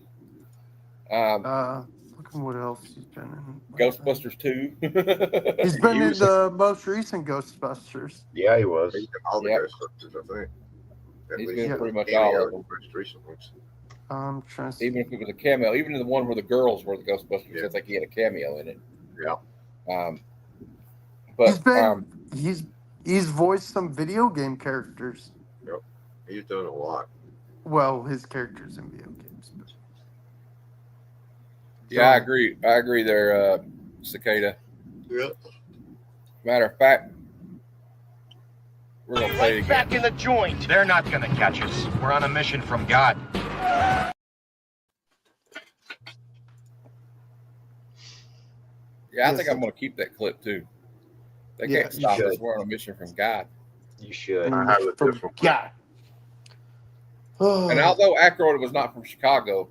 Look at what else he's been in. Ghostbusters 2. He's been in the most recent Ghostbusters. Yeah, he was. He's in all the Ghostbusters, I think. He's least been pretty much cameo all of in them. the most recent ones. I'm trying to see. Even if it was a cameo, even in the one where the girls were the Ghostbusters, I think he had a cameo in it. Yeah. But he's voiced some video game characters. Yep. He's done a lot. Well, his characters in video games. But... Yeah, I agree. I agree there, Cicada. Yep. Matter of fact, we're going to play it again. Back in the joint. They're not going to catch us. We're on a mission from God. Yeah, I think I'm going to keep that clip too. They can't you stop should. us. We're on a mission from God. You should. I have a different Yeah. And although Akroyd was not from Chicago,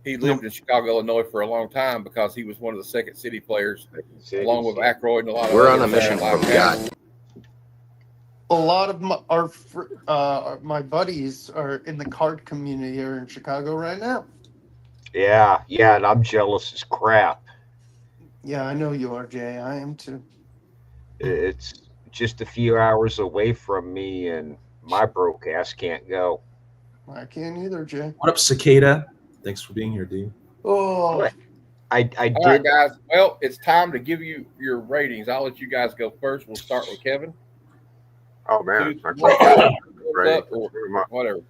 he lived in Chicago, Illinois for a long time because he was one of the Second City players, along with Akroyd and a lot of We're other on a mission like from that. God. A lot of my buddies are in the card community here in Chicago right now. Yeah, and I'm jealous as crap. Yeah, I know you are, Jay. I am too. It's just a few hours away from me, and my broke ass can't go. I can't either, Jay. What up, Cicada? Thanks for being here, dude. Oh, I All did. right, guys. Well, it's time to give you your ratings. I'll let you guys go first. We'll start with Kevin. Oh man, Thumbs Right. up or whatever.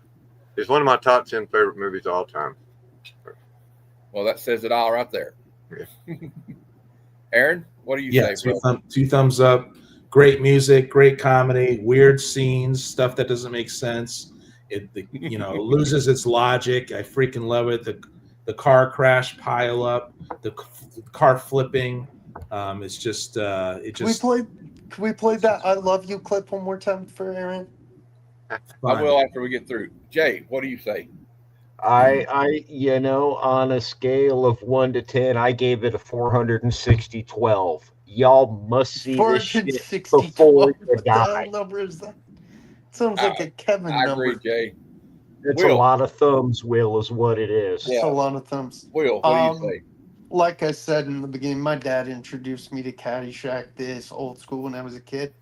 It's one of my top 10 favorite movies of all time. Well, that says it all right there. Yeah. Aaron, what do you Yeah, say, bro? two thumbs up. Great music, great comedy, weird scenes, stuff that doesn't make sense. It loses its logic. I freaking love it. The car crash pile up, the car flipping. It's just Can we play that "I Love You" clip one more time for Aaron? I will after we get through. Jay, what do you say? I on a scale of 1 to 10, I gave it a 460-12. Y'all must see this shit 460. before you What the die. hell number is that? Sounds like a Kevin I number. agree, Jay. It's Will. a lot of thumbs, Will, is what it is. It's a lot of thumbs. Will, what do you say? Like I said in the beginning, my dad introduced me to Caddyshack, this old school when I was a kid.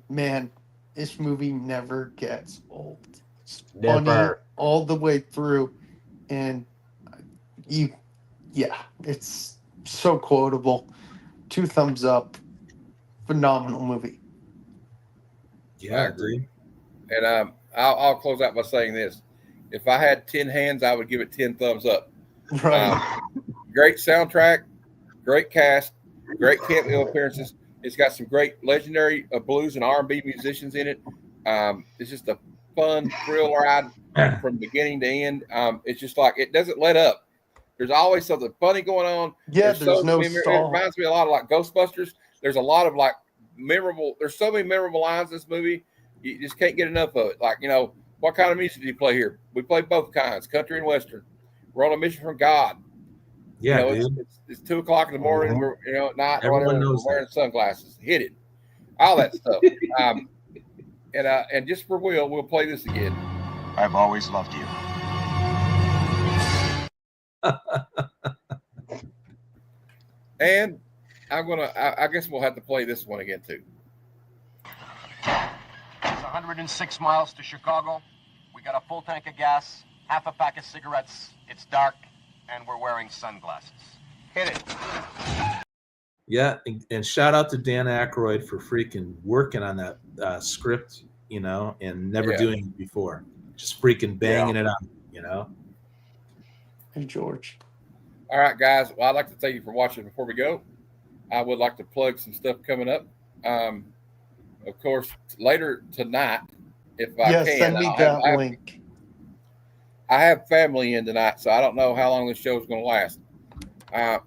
Man, this movie never gets old. It's funny Never. all the way through. And it's so quotable. 2 thumbs up. Phenomenal movie. I agree. And I'll close out by saying this. If I had 10 hands, I would give it 10 thumbs up. Right. great soundtrack, great cast, great cameo appearances. It's got some great legendary blues and R&B musicians in it. It's just a fun thrill ride from beginning to end. It's just like it doesn't let up. There's always something funny going on. Yeah, there's no it stall. reminds me a lot of like Ghostbusters. There's a lot of like memorable. There's so many memorable lines in this movie. You just can't get enough of it. Like, you know, what kind of music do you play here? We play both kinds, country and western. We're on a mission from God. Yeah, you know, dude. it's 2 o'clock in the morning. We're, you know, at night, Everyone whatever, knows we're wearing sunglasses. Hit it, all that stuff. And just for we'll play this again. I've always loved you. And I guess we'll have to play this one again too. It's 106 miles to Chicago. We got a full tank of gas, half a pack of cigarettes. It's dark, and we're wearing sunglasses. Hit it. Yeah, and shout out to Dan Akroyd for freaking working on that script, you know, and never doing it before. Just freaking banging it out, you know. Hey, George. All right, guys. Well, I'd like to thank you for watching. Before we go, I would like to plug some stuff coming up. Of course, later tonight, if I can. Send me that link. I have family in tonight, so I don't know how long this show is going to last.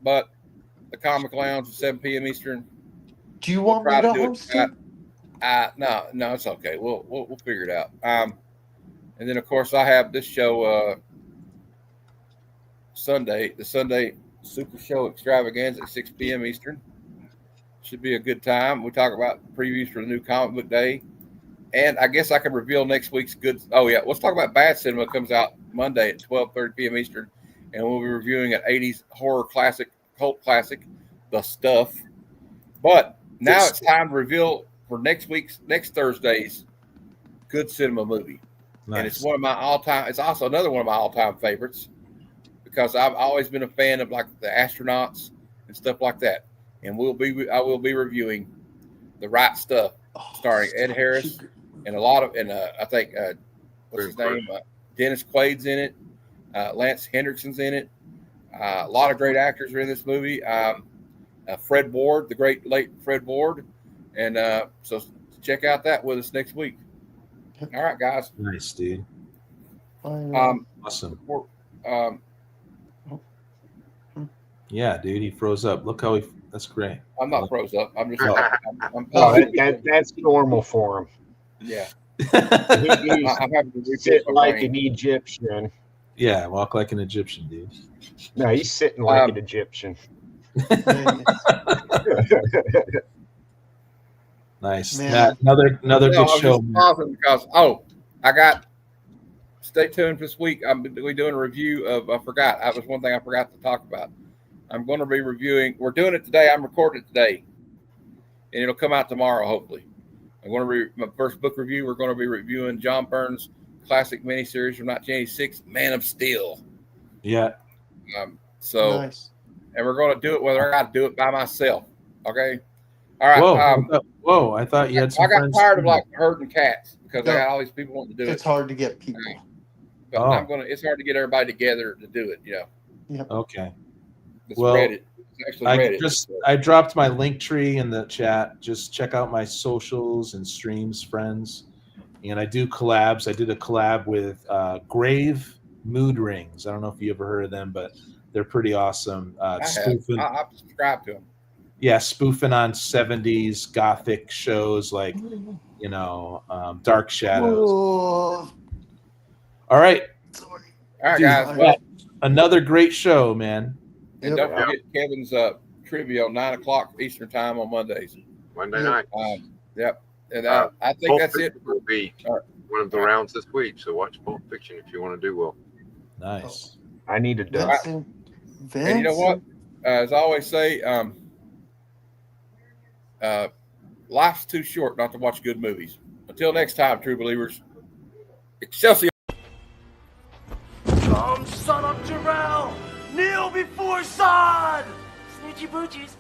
But the Comic Lounge at 7 p.m. Eastern. Do you want me to host it? No, it's okay. We'll figure it out. And then of course I have this show Sunday, the Sunday Super Show Extravaganza at 6 p.m. Eastern. Should be a good time. We talk about previews for the new comic book day. And I guess I can reveal next week's good. Oh, yeah. Let's talk about Bad Cinema. It comes out Monday at 12:30 p.m. Eastern. And we'll be reviewing an 80s horror classic, cult classic, The Stuff. But now it's time to reveal for next Thursday's good cinema movie. Nice. And it's one of my all-time. It's also another one of my all-time favorites because I've always been a fan of like the astronauts and stuff like that. And I will be reviewing The Right Stuff, starring Ed Harris and I think what's his name? Dennis Quaid's in it. Lance Hendrickson's in it. A lot of great actors are in this movie. Fred Ward, the great late Fred Ward, and so check out that with us next week. All right, guys. Nice, dude. Awesome. Yeah, dude, he froze up. Look how that's great. I'm not froze up. I'm just. That's normal for him. Yeah. I'm having to sit like an Egyptian. Yeah, walk like an Egyptian, dude. No, he's sitting like an Egyptian. Nice. Another good show. Because stay tuned for this week. We're doing a review of. That was one thing I forgot to talk about. I'm going to be reviewing. We're doing it today. I'm recording it today, and it'll come out tomorrow, hopefully. I'm going to my first book review. We're going to be reviewing John Byrne's classic miniseries from 1986, Man of Steel. Yeah. Nice. And we're going to do it whether I got to do it by myself. Okay. All right. Whoa! I thought you had some. I got tired of like herding cats because I got all these people wanting to do it. It's hard to get people. But it's hard to get everybody together to do it. You know. Yep. Okay. It's Reddit. It's actually Reddit. I dropped my link tree in the chat. Just check out my socials and streams, friends. And I do collabs. I did a collab with Grave Mood Rings. I don't know if you ever heard of them, but they're pretty awesome. I've subscribed to them. Yeah, spoofing on 70s gothic shows like, Dark Shadows. Oh. All right. All right, guys. Well, another great show, man. And don't forget Kevin's trivia on 9 o'clock Eastern time on Mondays. Monday night. Yep. And I think that's it. Will be one of the rounds this week. So watch Pulp Fiction if you want to do well. Nice. I need to do it. And you know what? As I always say, life's too short not to watch good movies. Until next time, true believers. Excelsior. Come, son of Jarrell! Kneel before Zod! Snitchy boochies.